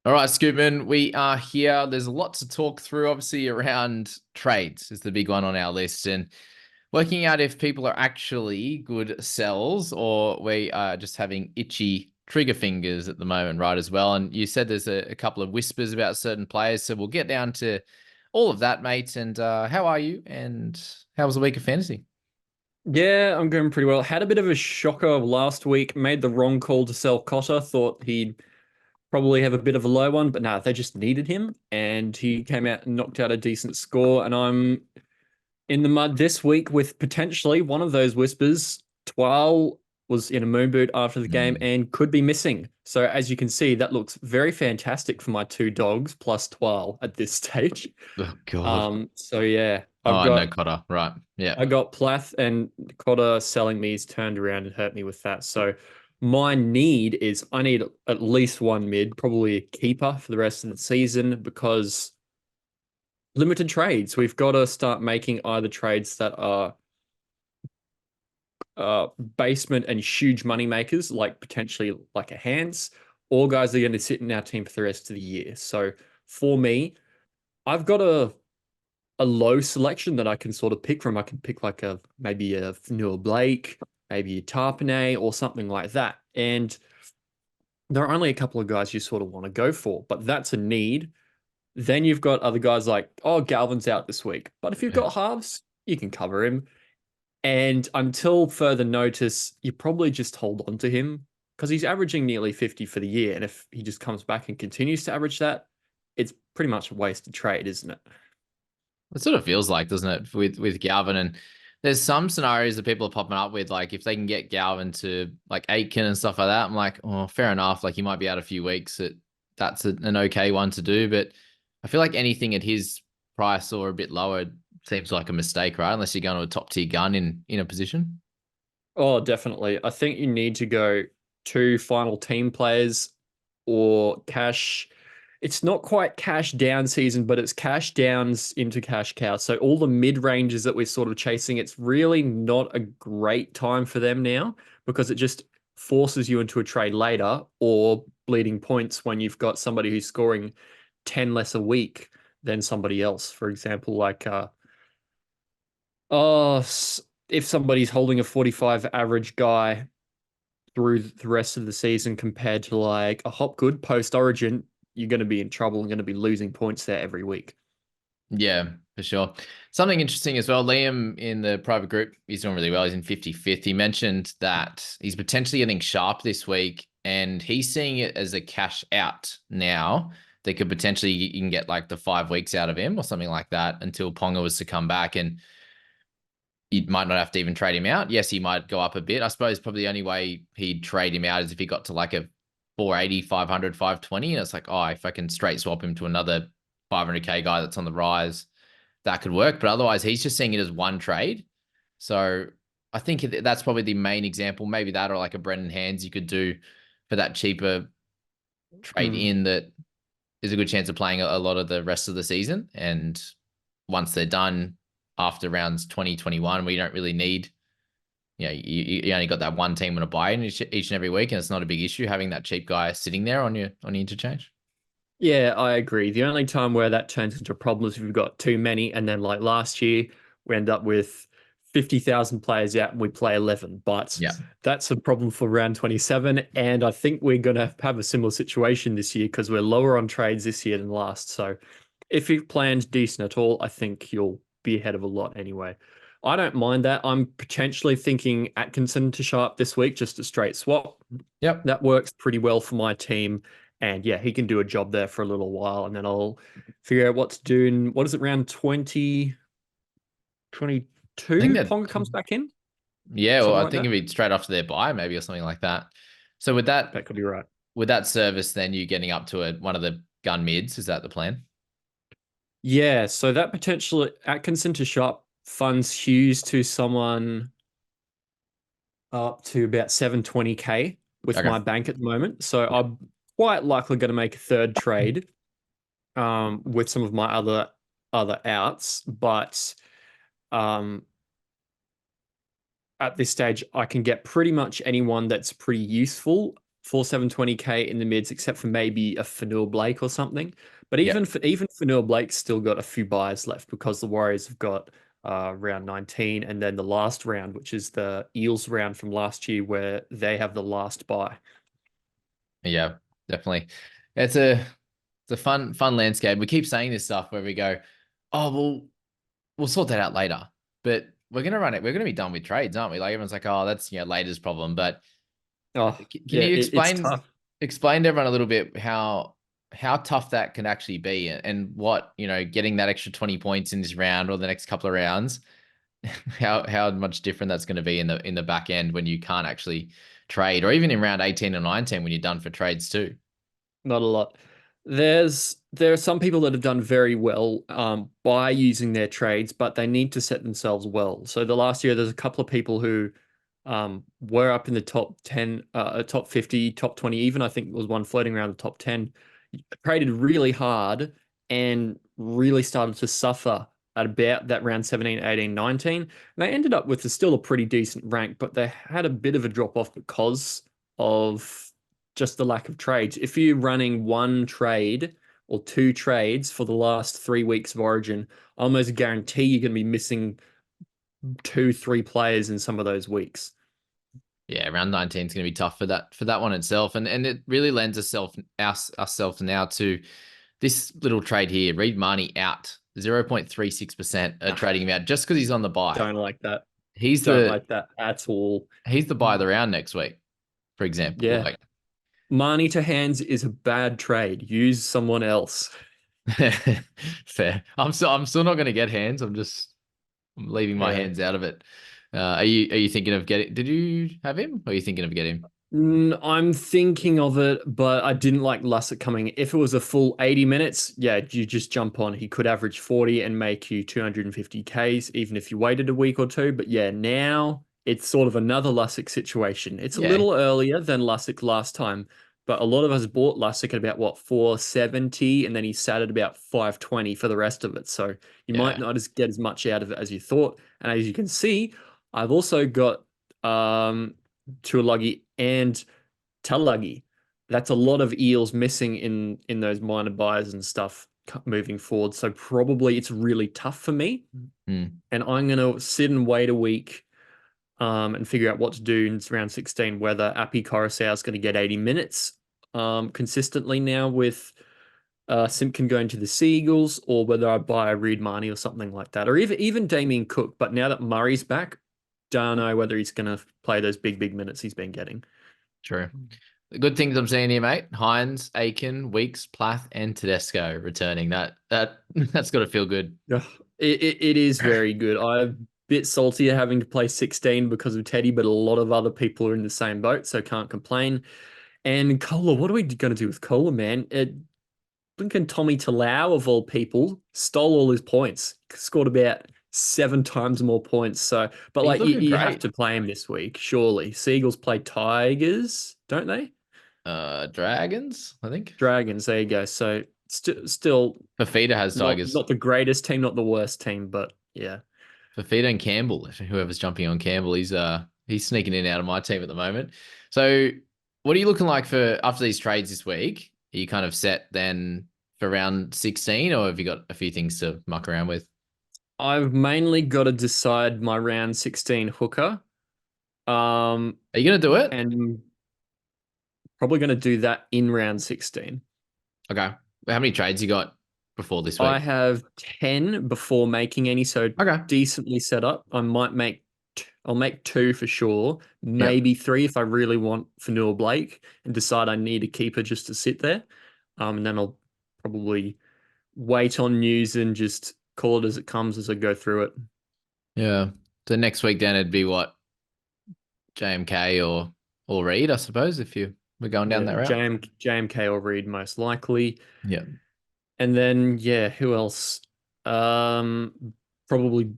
All right, Scoopman, we are here. There's a lot to talk through, obviously, around trades is the big one on our list, and working out if people are actually good sells or we are just having itchy trigger fingers at the moment, right, as well. And you said there's a couple of whispers about certain players, so we'll get down to all of that, mate. And how are you? And how was the week of fantasy? Yeah, I'm going pretty well. Had a bit of a shocker last week. Made the wrong call to sell Cotter. Thought he'd probably have a bit of a low one, but no, they just needed him, and he came out and knocked out a decent score. And I'm in the mud this week with potentially one of those whispers. Twal was in a moon boot after the game Hmm. and could be missing. So as you can see, that looks very fantastic for my two dogs plus Twal at this stage. Oh, God. So yeah, Oh, no, Cotter. Right. Yeah. I got Plath and Cotter selling me. He's turned around and hurt me with that. So my need is I need at least one mid, probably a keeper for the rest of the season because limited trades. We've got to start making either trades that are basement and huge money makers, like potentially like a Hands, or guys that are going to sit in our team for the rest of the year. So for me, I've got a low selection that I can sort of pick from. I can pick like a maybe a Fanua Blake, maybe a Tarpanay or something like that. And there are only a couple of guys you sort of want to go for, but that's a need. Then you've got other guys like, oh, Galvin's out this week. But if you've Yeah. got halves, you can cover him. And until further notice, you probably just hold on to him because he's averaging nearly 50 for the year. And if he just comes back and continues to average that, it's pretty much a wasted trade, isn't it? It sort of feels like, doesn't it, with Galvin? And there's some scenarios that people are popping up with, like if they can get Galvin to like Aitken and stuff like that. I'm like, oh, fair enough. Like he might be out a few weeks. That's an okay one to do. But I feel like anything at his price or a bit lower seems like a mistake, right? Unless you're going to a top tier gun in a position. Oh, definitely. I think you need to go to final team players or cash. It's not quite cash down season, but it's cash downs into cash cows. So all the mid ranges that we're sort of chasing, it's really not a great time for them now because it just forces you into a trade later or bleeding points when you've got somebody who's scoring 10 less a week than somebody else. For example, like oh, if somebody's holding a 45 average guy through the rest of the season compared to like a Hopgood post Origin, you're going to be in trouble and going to be losing points there every week. Yeah, for sure. Something interesting as well. Liam in the private group, he's doing really well. He's in 55th. He mentioned that he's potentially getting sharp this week and he's seeing it as a cash out now. They could potentially, you can get like the 5 weeks out of him or something like that until Ponga was to come back. And you might not have to even trade him out. Yes, he might go up a bit. I suppose probably the only way he'd trade him out is if he got to like a 480, 500, 520. And it's like, oh, if I can straight swap him to another 500K guy that's on the rise, that could work. But otherwise, he's just seeing it as one trade. So I think that's probably the main example. Maybe that or like a Brendan Hands you could do for that cheaper trade Mm. in that is a good chance of playing a lot of the rest of the season. And once they're done after rounds 2021, we don't really need, you only got that one team on a buy in each and every week, and it's not a big issue having that cheap guy sitting there on your interchange. Yeah, I agree. The only time where that turns into a problem is if you've got too many, and then like last year, we end up with 50,000 players out and we play 11. But Yeah. that's a problem for round 27. And I think we're going to have a similar situation this year because we're lower on trades this year than last. So if you've planned decent at all, I think you'll be ahead of a lot anyway. I don't mind that. I'm potentially thinking Atkinson to show up this week, just a straight swap. Yep. That works pretty well for my team. And yeah, he can do a job there for a little while. And then I'll figure out what to do in, what is it, round 2022? I think that, Ponga comes back in, yeah, well, something I like think that. it'd be straight after their buy, maybe, or something like that. So That could be right. with that service, then you getting up to one of the gun mids, is that the plan? Yeah, so that potential Atkinson to shop funds Hughes to someone up to about 720K with Okay. my bank at the moment. So Yeah. I'm quite likely going to make a third trade with some of my other outs, but um at this stage I can get pretty much anyone that's pretty useful 720K in the mids, except for maybe a Fanua Blake or something. But Yep. even Fanua Blake's still got a few buys left because the Warriors have got round 19 and then the last round, which is the Eels round from last year, where they have the last buy. Yeah, definitely. It's a fun landscape. We keep saying this stuff where we go, oh we'll sort that out later. But we're gonna run it. We're gonna be done with trades, aren't we? Like everyone's like, oh, that's later's problem. But Oh, can yeah, you it's tough. explain to everyone a little bit how tough that can actually be and what, getting that extra 20 points in this round or the next couple of rounds, how much different that's going to be in the back end when you can't actually trade, or even in round 18 or 19 when you're done for trades too. Not a lot. There are some people that have done very well by using their trades, but they need to set themselves well. So the last year, there's a couple of people who were up in the top 10, top 50, top 20, even I think there was one floating around the top 10, traded really hard and really started to suffer at about that round 17, 18, 19. And they ended up with still a pretty decent rank, but they had a bit of a drop off because of just the lack of trades. If you're running one trade or two trades for the last 3 weeks of Origin, I almost guarantee you're going to be missing two, three players in some of those weeks. Yeah, round 19 is going to be tough for that one itself, and it really lends ourselves now to this little trade here. Reed Marnie out 0.36% trading him out just because he's on the buy. Don't like that. He's Don't the like that at all. he's the buy of the round next week, for example. Yeah. Like Marnie to hands is a bad trade. Use someone else. fair. I'm still not going to get hands. I'm leaving my Yeah. hands out of it. Are you thinking of getting? Did you have him? Or are you thinking of getting him? I'm thinking of it, but I didn't like Lussick coming. If it was a full 80 minutes, yeah, you just jump on. He could average 40 and make you 250 Ks, even if you waited a week or two. But yeah, now it's sort of another Lussick situation. It's a Yeah, little earlier than Lussick last time, but a lot of us bought Lussick at about what, 470, and then he sat at about 520 for the rest of it. So you might yeah, not get as much out of it as you thought. And as you can see, I've also got Tuolagi and Talagi. That's a lot of eels missing in those minor buys and stuff moving forward. So probably it's really tough for me. mm, And I'm gonna sit and wait a week and figure out what to do in round 16, whether Appy Coruscant is going to get 80 minutes consistently now with Simpkin going to the Seagulls, or whether I buy a Reed Marnie or something like that, or even Damien Cook. But now that Murray's back, don't know whether he's going to play those big minutes he's been getting. true. The good things I'm seeing here, mate. Hines, Aiken, Weeks, Plath, and Tedesco returning. That's got to feel good. Yeah, it is very good. I'm a bit salty having to play 16 because of Teddy, but a lot of other people are in the same boat, so can't complain. And Kohler, what are we going to do with Kohler, man? Blinking Tommy Talau, of all people, stole all his points, scored about 7 times more points. So, but He's like looking you have great. to play him this week, surely. Seagulls play Tigers, don't they? Dragons, I think. Dragons, there you go. So still Fafita has Tigers. not the greatest team, not the worst team, but yeah. Fafita and Campbell. Whoever's jumping on Campbell, he's sneaking in and out of my team at the moment. So, what are you looking like for after these trades this week? Are you kind of set then for round 16, or have you got a few things to muck around with? I've mainly got to decide my round 16 hooker. Are you gonna do it? And probably going to do that in round 16. Okay. How many trades you got before this I week? have 10 before making any, so Okay. decently set up. I'll make two for sure, Yep. maybe three if I really want Fanua Blake and decide I need a keeper just to sit there. And then I'll probably wait on news and just call it as it comes as I go through it. Yeah. So next week then it'd be what, JMK or Reed, I suppose, if you were going down Yeah, that route. JMK or Reed most likely. Yeah. And then yeah, who else? Probably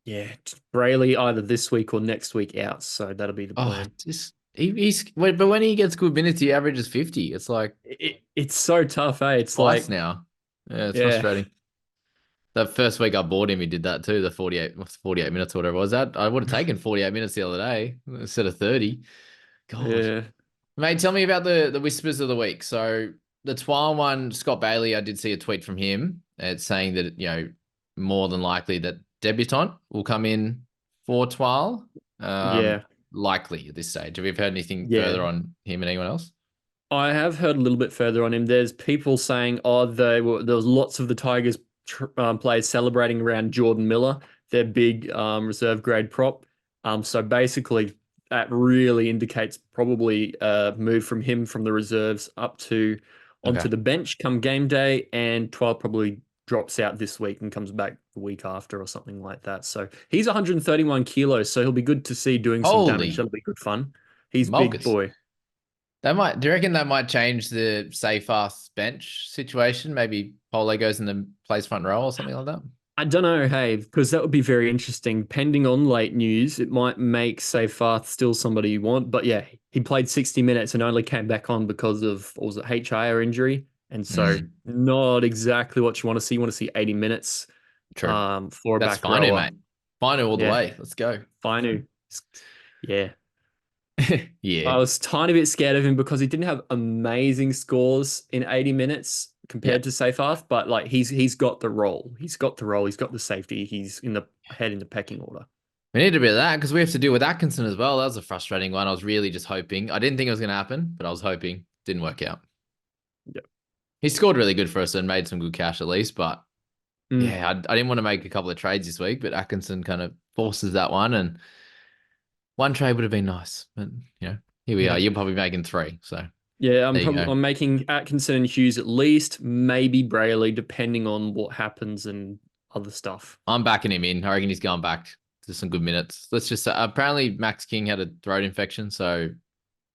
yeah, Brayley either this week or next week out. So that'll be the Oh, plan. just but when he gets good minutes, he averages 50. It's like It's so tough, eh? It's twice like now. Yeah, it's yeah, frustrating. That first week I bought him, he did that too. The 48 minutes or whatever it was. That I would have taken 48 minutes the other day instead of 30. God. yeah. Mate, tell me about the whispers of the week. So the Twine one, Scott Bailey, I did see a tweet from him. It's saying that, more than likely that debutant will come in for Twile. Yeah, Likely at this stage. Have you heard anything yeah. further on him and anyone else? I have heard a little bit further on him. There's people saying, oh, there was lots of the Tigers players celebrating around Jordan Miller, their big reserve grade prop. So basically, that really indicates probably a move from him from the reserves up to Okay. onto the bench come game day, and 12 probably drops out this week and comes back the week after or something like that. So he's 131 kilos, so he'll be good to see doing some damage. Holy That'll be good fun. He's big mulgus. boy. Do you reckon that might change the say fast bench situation? Maybe Pole goes in the plays front row or something like that? I don't know, hey, because that would be very interesting. Depending on late news, it might make Seyfarth still somebody you want. But yeah, he played 60 minutes and only came back on because of, what was it, HIA injury? And so Mm, not exactly what you want to see. You want to see 80 minutes true. for a That's back Finu, rower. mate. Finu all the Yeah, way. Let's go. Finu. Yeah. Yeah. I was tiny bit scared of him because he didn't have amazing scores in 80 minutes Yeah. compared to Seyfarth, but like he's got the role. He's got the role. He's got the safety. He's in the head in the pecking order. We need a bit of that because we have to deal with Atkinson as well. That was a frustrating one. I was really just hoping. I didn't think it was going to happen, but I was hoping. Didn't work out. Yep. He scored really good for us and made some good cash at least. But Mm, yeah, I didn't want to make a couple of trades this week, but Atkinson kind of forces that one. And one trade would have been nice. But, here we are. yeah. You're probably making three. So Yeah, there you go. I'm making Atkinson and Hughes at least, maybe Brayley, depending on what happens and other stuff. I'm backing him in. I reckon he's going back to some good minutes. Let's just say, apparently Max King had a throat infection. So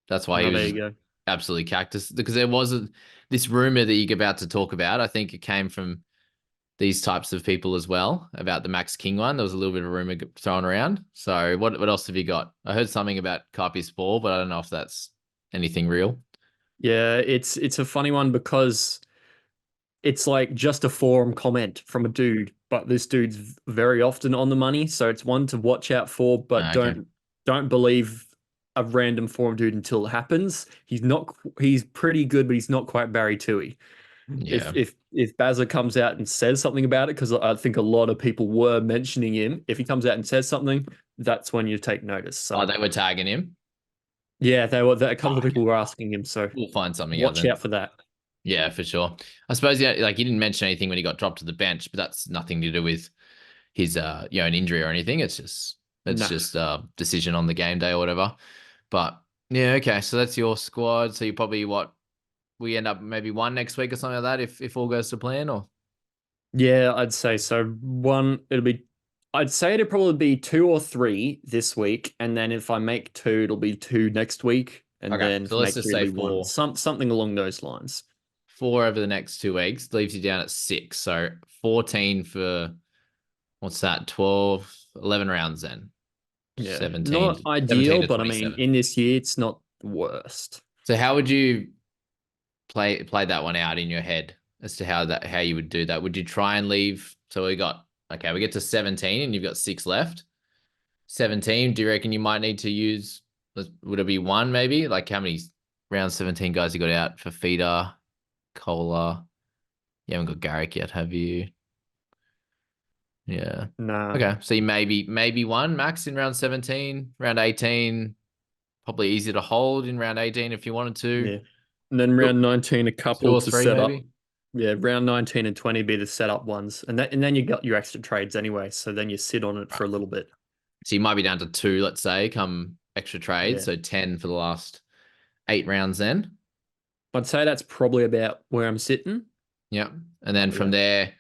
that's why he Oh, was there you just go. absolutely cactus because there was this rumor that you're about to talk about. I think it came from these types of people as well about the Max King one. There was a little bit of a rumor thrown around. So what else have you got? I heard something about Carpi Spore, but I don't know if that's anything real. Yeah, it's a funny one because it's like just a forum comment from a dude, but this dude's very often on the money, so it's one to watch out for, but Okay. don't believe a random forum dude until it happens. He's pretty good, but he's not quite Barry Toohey. Yeah. If Bazza comes out and says something about it, because I think a lot of people were mentioning him, if he comes out and says something, that's when you take notice. Oh, So they were tagging him. yeah, a couple of Fuck. people were asking him, so We'll find something out watch then. out for that. Yeah, for sure. I suppose yeah, like he didn't mention anything when he got dropped to the bench, but that's nothing to do with his an injury or anything. Nah. It's just decision on the game day or whatever. But yeah, okay. So that's your squad. So you probably we end up maybe one next week or something like that if all goes to plan or Yeah, I'd say so. I'd say it'd probably be two or three this week, and then if I make two, it'll be two next week, and okay. then if So I let's make just three, it'll say be one. Something along those lines. four over the next 2 weeks leaves you down at six. So 14 for what's that? 12, 11 rounds then. Yeah, 17, not 17 ideal, to but I mean, 27. in this year, it's not the worst. So how would you play that one out in your head as to how you would do that? Would you try and leave? So we get to 17 and you've got six left. 17, do you reckon you might need to use would it be one maybe? Like how many round 17 guys you got out for feeder, Cola? You haven't got Garrick yet, have you? Yeah. Nah, Okay. So you maybe one max in round 17, round 18, probably easier to hold in round 18 if you wanted to. yeah. And then round 19, a Two couple or to three set up. maybe. Yeah, round 19 and 20 be the setup ones, and then you got your extra trades anyway, so then you sit on it Right. for a little bit. So you might be down to two, let's say, come extra trades. Yeah. So 10 for the last 8 rounds then. I'd say that's probably about where I'm sitting. Yeah. And then from Yeah. there,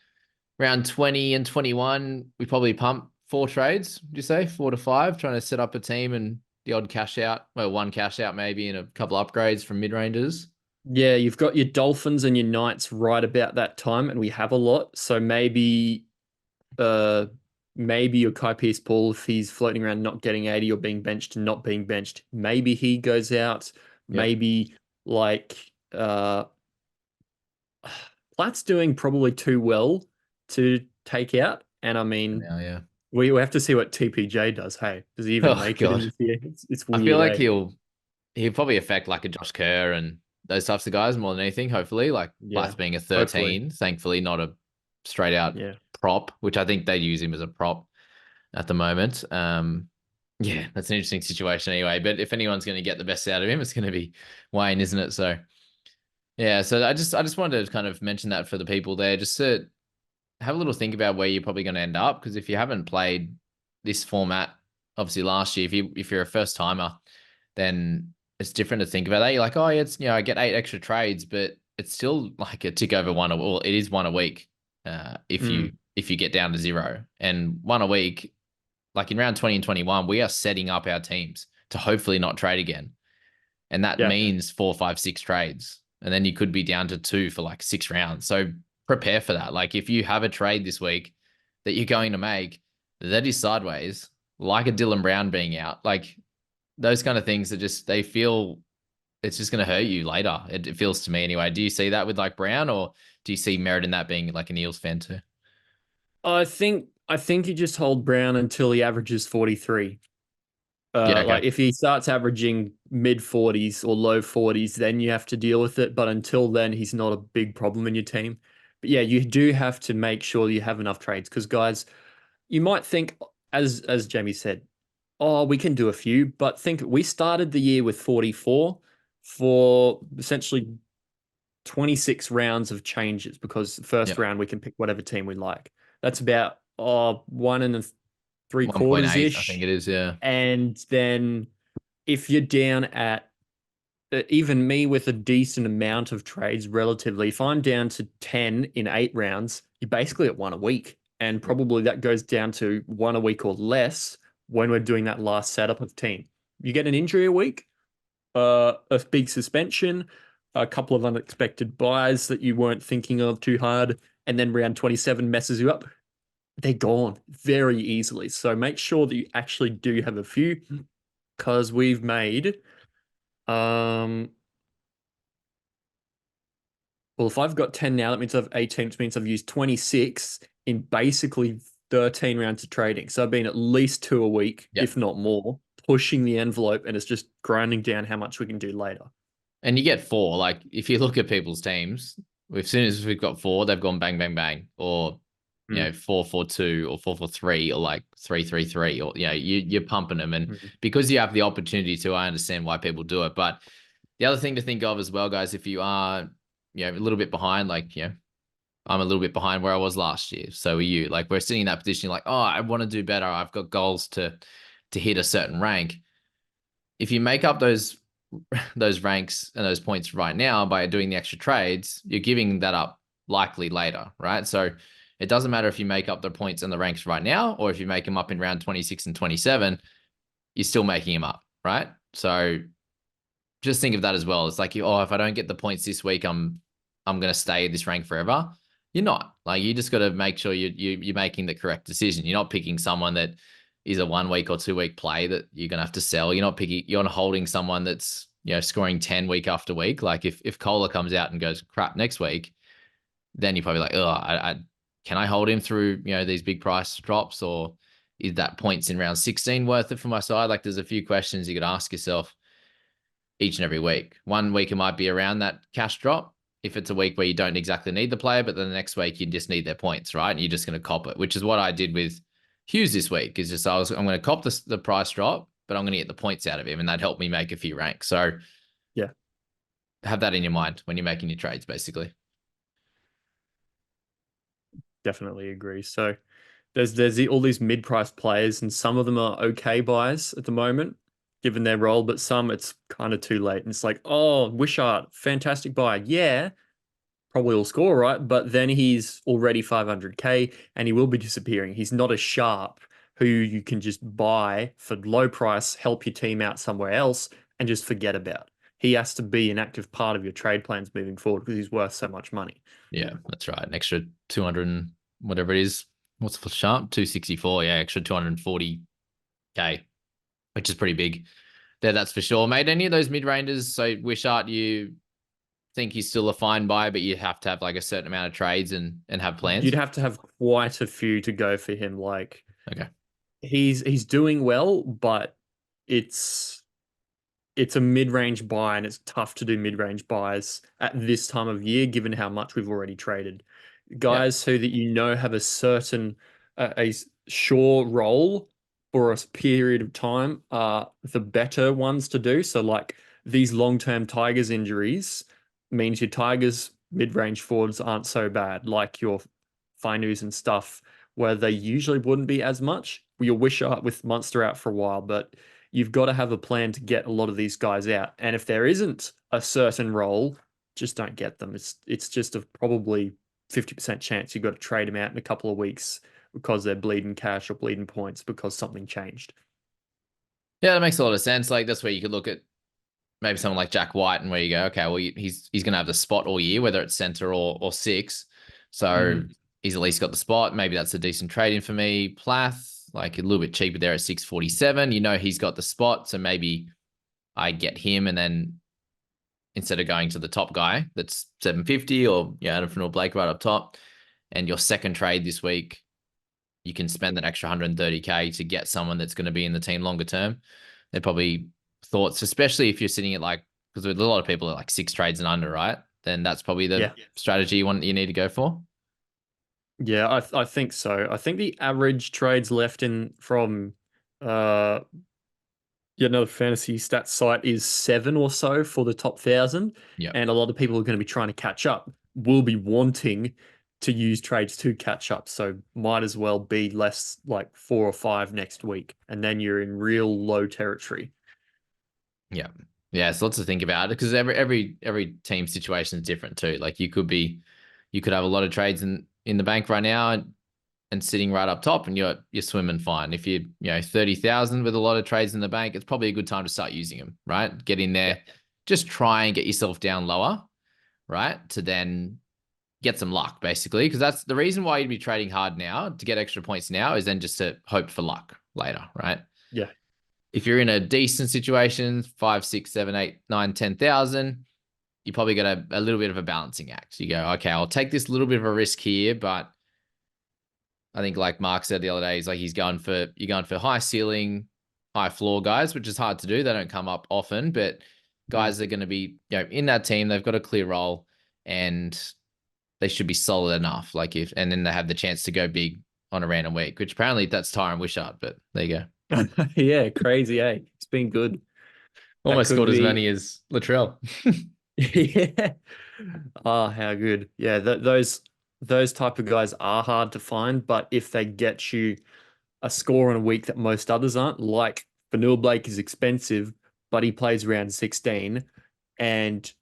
round 20 and 21, we probably pump four trades, would you say? 4 to 5, trying to set up a team and the odd cash out. Well, one cash out maybe and a couple upgrades from mid rangers. Yeah, you've got your Dolphins and your Knights right about that time, and we have a lot. So uh maybe your Kai Pierce Paul, if he's floating around not getting 80 or being benched and not being benched, maybe he goes out. Yep. Maybe like Platt's doing probably too well to take out. And I mean, Now, yeah. we have to see what TPJ does. Hey, does he even Oh, make it in God. this year? It's I feel weird, like eh? he'll probably affect like a Josh Kerr and those types of guys more than anything. Hopefully, like Yeah, Plath being a hopefully. 13, thankfully not a straight out Yeah. prop, which I think they use him as a prop at the moment. Yeah, that's an interesting situation anyway. But if anyone's going to get the best out of him, it's going to be Wayne, isn't it? So yeah, so I just wanted to kind of mention that for the people there, just to have a little think about where you're probably going to end up. Because if you haven't played this format, obviously last year, if you're a first timer, then it's different to think about that. You're like, oh, yeah, it's I get 8 extra trades, but it's still like a tick over one. Well, it is one a week. If you Mm, if you get down to zero and one a week, like in round 20 and 21, we are setting up our teams to hopefully not trade again. And that yeah. means 4, 5, 6 trades. And then you could be down to 2 for like 6 rounds. So prepare for that. Like if you have a trade this week that you're going to make that is sideways, like a Dylan Brown being out, like those kind of things are just, they feel it's just going to hurt you later. It feels to me anyway. Do you see that with like Brown, or do you see merit in that being like an Eels fan too? I think you just hold Brown until he averages 43. Yeah. Okay. Like if he starts averaging mid 40s or low 40s, then you have to deal with it. But until then, he's not a big problem in your team. But yeah, you do have to make sure you have enough trades because guys, you might think, as Jamie said, oh, we can do a few, but think we started the year with 44 for essentially 26 rounds of changes because the first Yep. round we can pick whatever team we like. That's about 1 3/4 1.8, I think ish. it is. Yeah. And then if you're down at even me with a decent amount of trades relatively, if I'm down to 10 in 8 rounds, you're basically at one a week. And probably that goes down to one a week or less when we're doing that last setup of team. You get an injury a week, a big suspension, a couple of unexpected buys that you weren't thinking of too hard, and then round 27 messes you up. They're gone very easily. So make sure that you actually do have a few because we've made um well, if I've got 10 now, that means I've 18, which means I've used 26 in basically 13 rounds of trading. So I've been at least two a week, Yep. if not more, pushing the envelope, and it's just grinding down how much we can do later. And you get 4. Like if you look at people's teams, as soon as we've got 4, they've gone bang, bang, bang, or 4-4-2 or 4-4-3 or like 3-3-3, or you're pumping them. And Mm. because you have the opportunity to, I understand why people do it. But the other thing to think of as well, guys, if you are a little bit behind, like I'm a little bit behind where I was last year. So are you. Like we're sitting in that position, like, oh, I want to do better. I've got goals to hit a certain rank. If you make up those ranks and those points right now by doing the extra trades, you're giving that up likely later, right? So it doesn't matter if you make up the points and the ranks right now, or if you make them up in round 26 and 27, you're still making them up, right? So just think of that as well. It's like, oh, if I don't get the points this week, I'm going to stay at this rank forever. You're not. Like you just got to make sure you're making the correct decision. You're not picking someone that is a 1 week or 2 week play that you're going to have to sell. You're not holding someone that's scoring 10 week after week. Like if Kohler comes out and goes crap next week, then you're probably like, oh, I can I hold him through these big price drops, or is that points in round 16 worth it for my side? Like there's a few questions you could ask yourself each and every week. 1 week it might be around that cash drop if it's a week where you don't exactly need the player, but then the next week you just need their points, right? And you're just going to cop it, which is what I did with Hughes this week. Is just I'm going to cop the price drop, but I'm going to get the points out of him, and that helped me make a few ranks. So Yeah, have that in your mind when you're making your trades, basically. definitely agree. So all these mid-price players, and some of them are okay buys at the moment, given their role, but some it's kind of too late. And it's like, oh, Wishart, fantastic buy. Yeah, probably will score right, but then he's already 500k and he will be disappearing. He's not a sharp who you can just buy for low price, help your team out somewhere else, and just forget about. He has to be an active part of your trade plans moving forward because he's worth so much money. Yeah, that's right. An extra 200 and whatever it is. What's for sharp? 264. Yeah, extra 240k, which is pretty big. There, that's for sure. Made any of those mid rangers? So Wishart, you think he's still a fine buy, but you have to have like a certain amount of trades and have You'd plans. have to have quite a few to go for him. Like Okay. he's doing well, but it's it's a mid-range buy, and it's tough to do mid-range buys at this time of year, given how much we've already traded. Yeah. Guys who that have a certain sure role for a period of time are the better ones to do. So like these long-term Tigers injuries means your Tigers mid-range forwards aren't so bad, like your Finus and stuff, where they usually wouldn't be as much. Your Wishart with Munster out for a while, but you've got to have a plan to get a lot of these guys out. And if there isn't a certain role, just don't get them. It's just a probably 50% chance you've got to trade them out in a couple of weeks because they're bleeding cash or bleeding points because something changed. Yeah, that makes a lot of sense. Like that's where you could look at maybe someone like Jack White and where you go, okay, well he's going to have the spot all year, whether it's center or six. So Mm. he's at least got the spot. Maybe that's a decent trade in for me. Plath, like a little bit cheaper there at 647. You know he's got the spot, so maybe I get him and then instead of going to the top guy that's 750 or Adam Fanua Blake right up top, and your second trade this week, you can spend that extra 130K to get someone that's going to be in the team longer term. They're probably thoughts, especially if you're sitting at like, because a lot of people are like 6 trades and under, right? Then that's probably the Yeah. strategy you need to go for. Yeah, I think so. I think the average trades left in from uh another fantasy stats site is 7 or so for the top 1,000. Yeah. And a lot of people are going to be trying to catch up, will be wanting to use trades to catch up. So might as well be less like 4 or 5 next week. And then you're in real low territory. Yeah. Yeah. It's lots to think about because every team situation is different too. Like you could have a lot of trades in the bank right now and sitting right up top and you're swimming fine. If you 30,000 with a lot of trades in the bank, it's probably a good time to start using them, right? Get in there, just try and get yourself down lower, right? To then get some luck, basically. Because that's the reason why you'd be trading hard now to get extra points now is then just to hope for luck later, right? Yeah. If you're in a decent situation, 5, 6, 7, 8, 9, 10,000, you probably got a little bit of a balancing act. You go, okay, I'll take this little bit of a risk here, but I think like Mark said the other day, he's like you're going for high ceiling, high floor guys, which is hard to do. They don't come up often, but guys are going to be in that team. They've got a clear role and they should be solid enough. And then they have the chance to go big on a random week, which apparently that's Tyron Wishart. But there you go. Yeah, crazy, eh? It's been good. That Almost could scored as be. many as Latrell. Yeah. Oh, how good. Yeah, those type of guys are hard to find, but if they get you a score in a week that most others aren't, like Vanilla Blake is expensive, but he plays round 16 and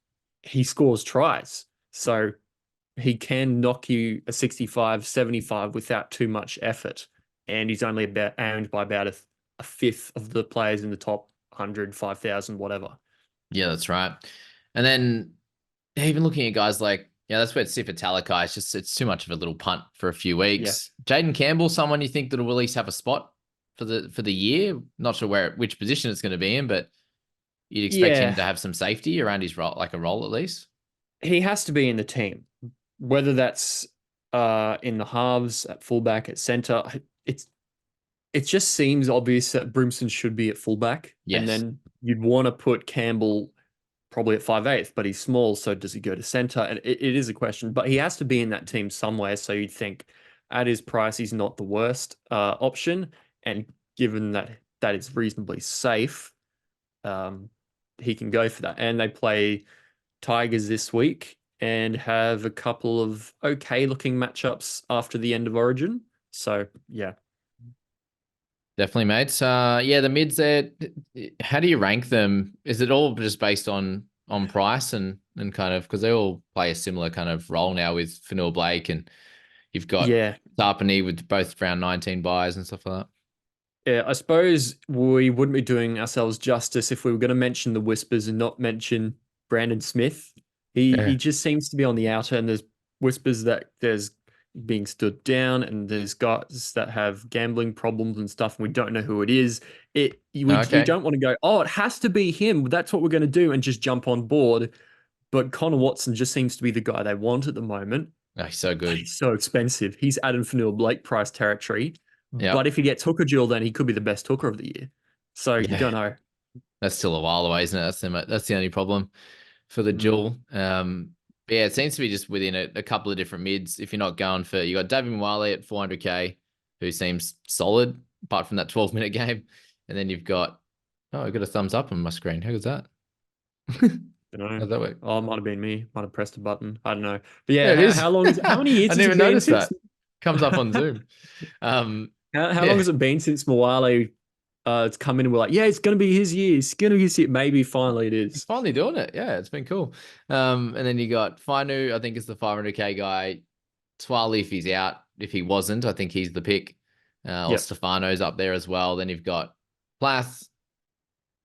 he scores tries. So he can knock you a 65, 75 without too much effort. And he's only about owned by about a fifth of the players in the top 100, 5,000, whatever. Yeah, that's right. And then even looking at guys like, that's where Sifa Talakai, it's too much of a little punt for a few Yeah. weeks. Jaden Campbell, someone you think that will at least have a spot for the year. Not sure which position it's going to be in, but you'd expect him Yeah. to have some safety around his role, like a role at least. He has to be in the team, whether that's in the halves, at fullback, at center. It just seems obvious that Brimson should be at fullback, and Yes. then you'd want to put Campbell probably at 5/8, but he's small, so does he go to center? And it is a question, but he has to be in that team somewhere. So you'd think at his price, he's not the worst option, and given that that is reasonably safe, um, he can go for that. And they play Tigers this week and have a couple of okay looking matchups after the end of Origin. So yeah. Definitely, mates. The mids there. How do you rank them? Is it all just based on price and kind of because they all play a similar kind of role now with Fanua Blake and you've got Yeah. Tarpany with both around 19 buys and stuff like that. Yeah, I suppose we wouldn't be doing ourselves justice if we were going to mention the Whispers and not mention Brandon Smith. He Yeah. just seems to be on the outer, and there's whispers that there's being stood down, and there's guys that have gambling problems and stuff, and we don't know who it is. We Okay. don't want to go, oh, it has to be him. That's what we're going to do, and just jump on board. But Connor Watson just seems to be the guy they want at the moment. Oh, he's so good. He's so expensive. He's Adam Fanua Blake price territory. Yeah. But if he gets hooker duel, then he could be the best hooker of the year. So you Yeah. don't know. That's still a while away, isn't it? That's the only problem for the Mm, duel. But yeah, it seems to be just within a couple of different mids. If you're not going for, you got David Mwale at 400k, who seems solid apart from that 12-minute game, and then you've got, oh, I got a thumbs up on my screen. How was that? don't know. How's that work? Oh, it might have been me. Might have pressed a button. I don't know. But Yeah, yeah, it is. how long is how many I years didn't has it even been notice since that. Comes up on Zoom. how long Yeah, has it been since Moale it's come in and we're like, yeah, it's gonna be his year. It's gonna be his year. Maybe finally it he's is. finally doing it. Yeah, it's been cool. And then you got Finu, I think is the 500k guy. Twali, if he's out. If he wasn't, I think he's the pick. Or Yep. Stefano's up there as well. Then you've got Plath,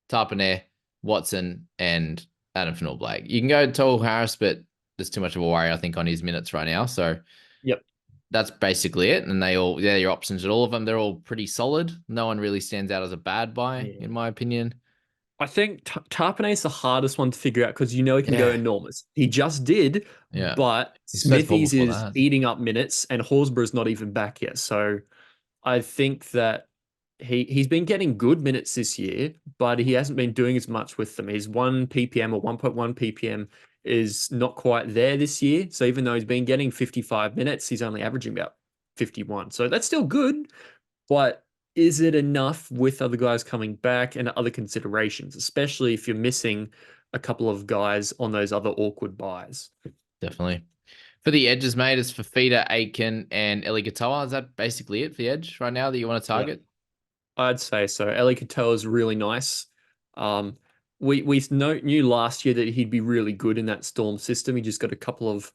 Tarpaner, Watson, and Adam Fanul Blake. You can go Toll Harris, but there's too much of a worry, I think, on his minutes right now. So Yep. that's basically it. And they're your options at all of them. They're all pretty solid. No one really stands out as a bad buy, Yeah. in my opinion. I think Tarpanay is the hardest one to figure out because you know he can go Yeah. enormous. He just did, Yeah. but He's supposed to pull Smithies before is that. eating up minutes and Horsburgh's not even back yet. So I think that he's been getting good minutes this year, but he hasn't been doing as much with them. His 1 ppm or 1.1 ppm is not quite there this year. So even though he's been getting 55 minutes, he's only averaging about 51. So that's still good, but is it enough with other guys coming back and other considerations, especially if you're missing a couple of guys on those other awkward buys? Definitely. For the edges, mate, it's Fafita, Aiken, and Eli Katoa. Is that basically it for the edge right now that you want to Yeah. target? I'd say so. Eli Katoa is really nice. Um, we knew last year that he'd be really good in that Storm system. He just got a couple of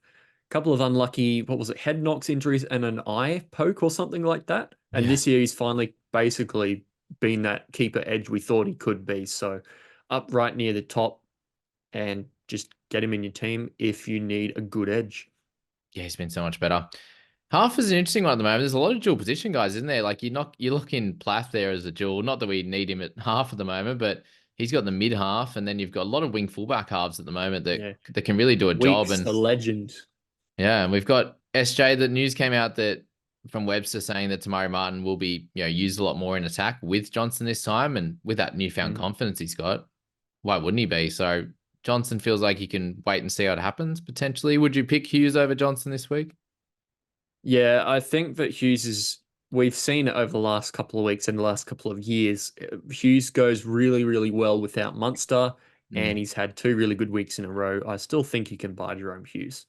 unlucky, what was it, head knocks injuries and an eye poke or something like that. And Yeah. this year he's finally basically been that keeper edge we thought he could be. So up right near the top and just get him in your team if you need a good edge. Yeah, he's been so much better. Half is an interesting one at the moment. There's a lot of dual position guys, isn't there? Like you look in Plath there as a dual. Not that we need him at half at the moment, but he's got the mid half, and then you've got a lot of wing fullback halves at the moment Yeah. that can really do a job. Weeks, And a legend. yeah, and we've got SJ. The news came out that from Webster saying that Tamari Martin will be, used a lot more in attack with Johnson this time, and with that newfound Mm. confidence he's got, why wouldn't he be? So Johnson feels like he can wait and see how it happens potentially. Would you pick Hughes over Johnson this week? Yeah, I think that Hughes is. We've seen it over the last couple of weeks and the last couple of years. Hughes goes really, really well without Munster, and Mm. he's had 2 really good weeks in a row. I still think you can buy Jerome Hughes.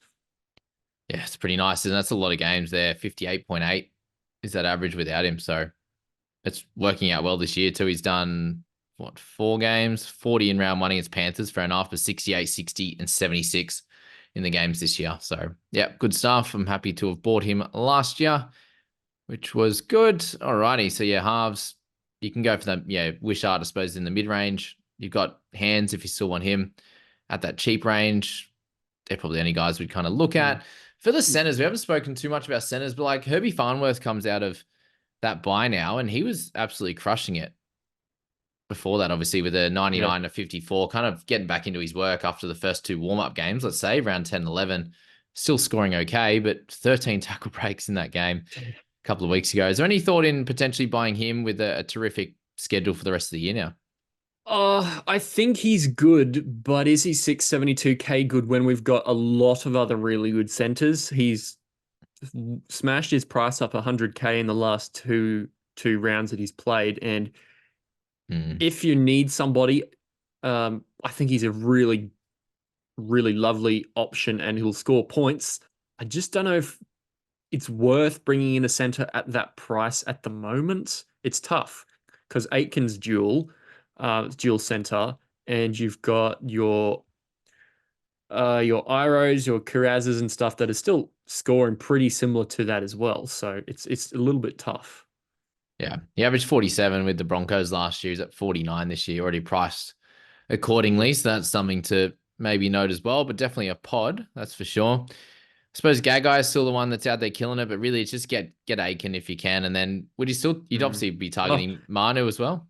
Yeah, it's pretty nice. And that's a lot of games there. 58.8 is that average without him. So it's working out well this year too. He's done what, 4 games, 40 in round one against Panthers for an after 68, 60, and 76 in the games this year. So yeah, good stuff. I'm happy to have bought him last year, which was good. Alrighty. So yeah, halves. You can go for them. Yeah, Wishart, I suppose, in the mid range. You've got Hands if you still want him at that cheap range. They're probably the only guys we'd kind of look Mm. at. For the centers, we haven't spoken too much about centers, but like Herbie Farnworth comes out of that buy now, and he was absolutely crushing it before that, obviously, with a Yeah. 99 to 54, kind of getting back into his work after the first 2 warm-up games, let's say, around 10, 11, still scoring okay, but 13 tackle breaks in that game a couple of weeks ago. Is there any thought in potentially buying him with a terrific schedule for the rest of the year now? I think he's good, but is he 672K good when we've got a lot of other really good centers? He's smashed his price up 100K in the last two rounds that he's played, and Mm, if you need somebody, I think he's a really, really lovely option and he'll score points. I just don't know if it's worth bringing in a center at that price at the moment. It's tough because Aitken's dual center, and you've got your Iros, your Curazes and stuff that are still scoring pretty similar to that as well. So it's a little bit tough. yeah. He averaged 47 with the Broncos last year. He's at 49 this year, already priced accordingly. So that's something to maybe note as well, but definitely a pod, that's for sure. I suppose Gagai is still the one that's out there killing it, but really it's just get Aiken if you can. And then you'd Mm. obviously be Oh, targeting Manu as well?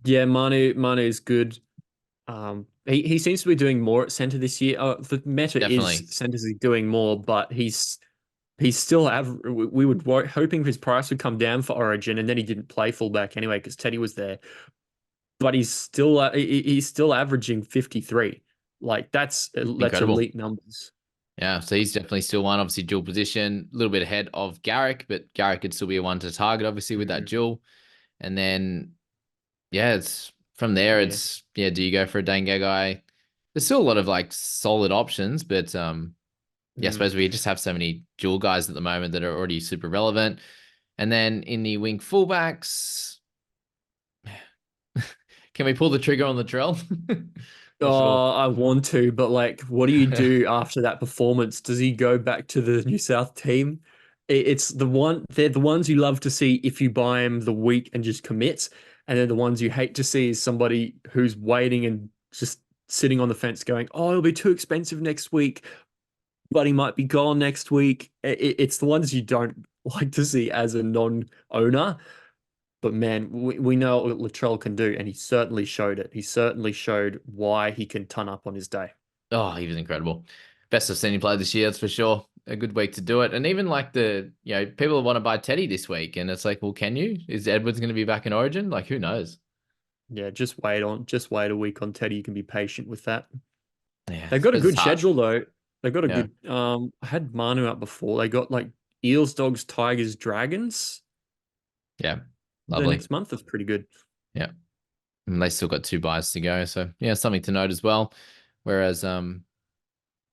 yeah, Manu is good. He seems to be doing more at center this year. The meta is Definitely. centers is doing more, but he's still we hoping his price would come down for Origin, and then he didn't play fullback anyway because Teddy was there. but he's still averaging 53. Like that's Incredible. elite numbers. Yeah, so he's definitely still one, obviously dual position, a little bit ahead of Garrick, but Garrick could still be a one to target, obviously, with that Mhm. dual. And then, yeah, it's from there, Yeah. it's, yeah, do you go for a Dane guy? There's still a lot of like solid options, but yeah, I Mm. suppose we just have so many dual guys at the moment that are already super relevant. And then in the wing fullbacks, can we pull the trigger on the trail? Not sure. Oh, I want to, but like, what do you do after that performance? Does he go back to the New South team? It's they're the ones you love to see if you buy him the week and just commit. And then the ones you hate to see is somebody who's waiting and just sitting on the fence going, oh, it'll be too expensive next week, but he might be gone next week. It's the ones you don't like to see as a non-owner. But man, we know what Latrell can do, and he certainly showed it. He certainly showed why he can ton up on his day. Oh, he was incredible. Best I've seen him play this year, that's for sure. A good week to do it. And even like people want to buy Teddy this week. And it's like, well, can you? Is Edwards going to be back in Origin? Like, who knows? Yeah, just wait a week on Teddy. You can be patient with that. Yeah, I They've got a suppose it's good hard. schedule though. They've got a Yeah. good I had Manu out before. They got like Eels, Dogs, Tigers, Dragons. Yeah. The Lovely. next month is pretty good. Yeah. And they still got two buys to go. So yeah, something to note as well. Whereas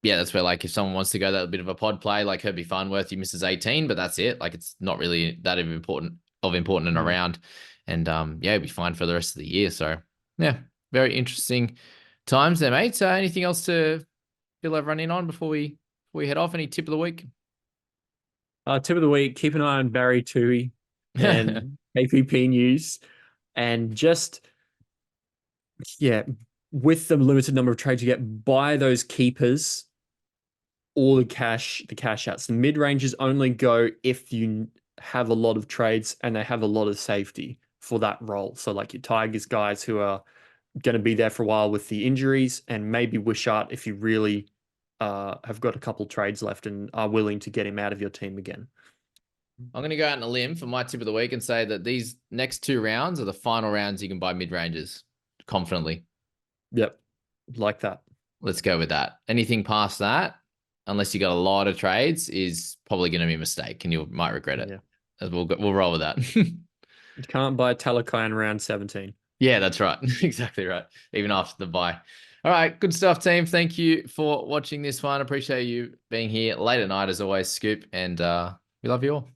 yeah, that's where like if someone wants to go that bit of a pod play, like Herbie Farnworth, he misses 18, but that's it. Like it's not really that important and Mm. around. And yeah, it'd be fine for the rest of the year. So yeah, very interesting times there, mate. So anything else to feel like running on before we head off? Any tip of the week? Tip of the week, keep an eye on Barry Tui and KPP news. And just yeah, with the limited number of trades you get, buy those keepers or the cash outs. The mid ranges only go if you have a lot of trades and they have a lot of safety for that role. So like your Tigers guys who are going to be there for a while with the injuries, and maybe Wishart if you really have got a couple trades left and are willing to get him out of your team again. I'm going to go out on a limb for my tip of the week and say that these next two rounds are the final rounds you can buy mid ranges confidently. Yep, like that. Let's go with that. Anything past that, unless you got a lot of trades, is probably going to be a mistake, and you might regret it. Yeah, We'll roll with that. you can't buy Talakai in round 17. Yeah, that's right. Exactly right. Even after the buy. All right, good stuff, team. Thank you for watching this one. Appreciate you being here late at night as always, Scoop, and we love you all.